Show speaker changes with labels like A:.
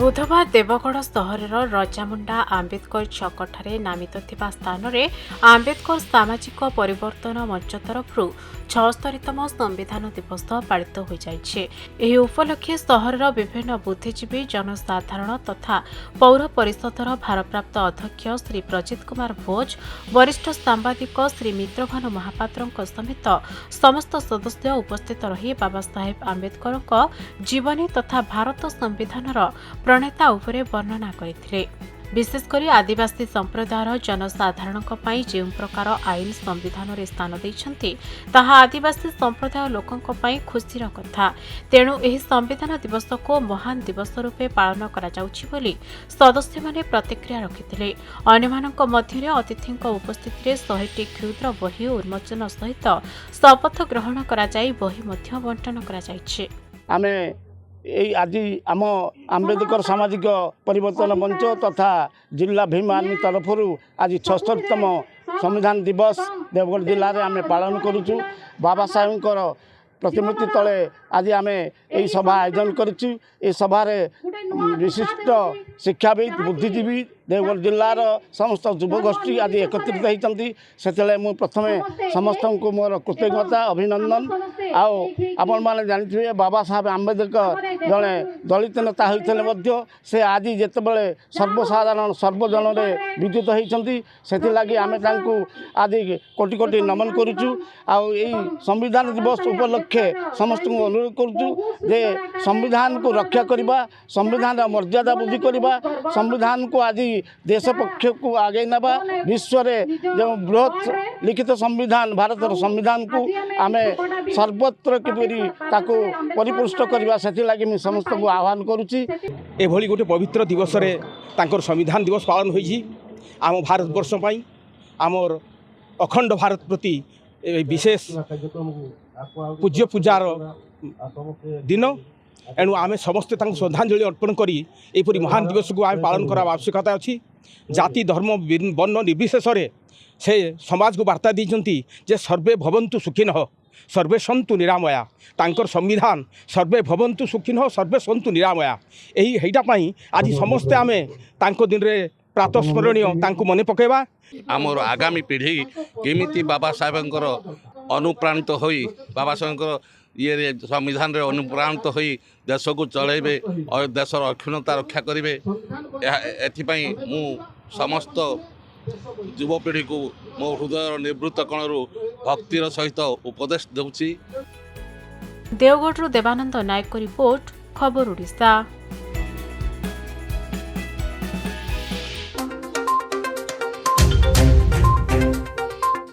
A: बुधवार देवगढ़ सहरर रजामुंडा आंबेडकर छकठारे नामित थिबा स्थान रे आंबेडकर सामाजिक परिवर्तन मंच तरफरु 76तम संविधान दिवस पालित हो जाइछे। एही उपलक्षे सहरर विभिन्न बुद्धिजीवी जनसाधारण तथा पौर परिषदर भारप्राप्त अध्यक्ष श्री प्रजित कुमार भोज, वरिष्ठ सांबादिक श्री मित्रभानु महापात्र समेत समस्त सदस्य उपस्थित रही बाबा साहेब आंबेडकर जीवनी तथा भारत संविधानर प्रणेता उपरे वर्णना करथिले। विशेषकर आदिवासी संप्रदायर जनसाधारण जो प्रकार आईन संविधान रे स्थान देइछन्ति ताहा आदिवासी संप्रदाय लोकंक पई खुशीर कथा। तेणु एही संविधान दिवस को महान दिवस रूपे पालन करा जाउछि बोली सदस्य माने प्रतिक्रिया रखिथिले। अन्यमानक मध्यरे अतिथिंक उपस्थिति रे 100टी क्षुद्र बही उन्मोचन सहित शपथ ग्रहण करा जाई बही मध्य बंटन करा जाइछि।
B: आमे आज आम आंबेडकर सामाजिक परिवर्तन मंच तथा जिला भीम आर्मी तरफ आज 76तम संविधान दिवस देवगढ़ जिले में आम पालन करुचु। बाबा साहेब प्रतिमूर्ति तले आज आम यही सभा आयोजन करुचु। ए सभार विशिष्ट शिक्षाविद बुद्धिजीवी देवगढ़ जिलार समस्त युवगोष्ठी आज एकत्रित होती से मुझे प्रथम समस्त को मोर कृतज्ञता अभिनंदन। आपण मैंने जानी बाबा साहेब आंबेडकर जड़े दलित नेता होते से आज जितेबाला सर्वसाधारण सर्वजन विद्युत होती से आम आज कोटि कोटि नमन करुचु। संविधान दिवस उपलक्षे समस्त को अनुरोध करुचु जे संविधान को रक्षा करवा, संविधान मर्यादा वृद्धि करवा, संविधान को आज देश पक्ष को आगे नवा, विश्व में जो बृहत लिखित संविधान भारत संविधान को आम सर्वत्र किपरि ताको परिपुष्ट करवा से मुझे समस्त को आह्वान करुच्ची।
C: एभली गोटे पवित्र दिवस रे तांकर संविधान दिवस पालन होइछि। आम भारतवर्ष पई आमर अखंड भारत प्रति विशेष पूज्य पूजार दिन। एणु आम समस्ते श्रद्धांजलि अर्पण करी एपरी महान दिवस को आम पालन करा आवश्यकता अच्छी। जाति धर्म वर्ण निर्विशेष से समाज को वार्ता देइछन्ति जे सर्वे भवन्तु सुखिनः सर्वे सन्तु निरामया। तांकर संविधान सर्वे भवन्तु सुखिनः सर्वे सन्तु निरामया। एही हेइटा पई आज समस्ते आमे तांको दिन रे प्रातस्मरणीय तांको मने पकेबा।
D: आमर आगामी पीढ़ी केमिति बाबा साहेबंकर अनुप्राणित होई बाबा साहेबंकर ये संविधान रे अनुप्राणित होई देश को चलेबे और देशर अक्षुण्णता रक्षा करेंगे। एथिपाई मु समस्त युवपीढ़ी को मो हृदय निवृत्त कणरू भक्तिर सहित उपदेश दूची।
A: देवगढ़ देवानंद नायक रिपोर्ट खबर ओडिशा।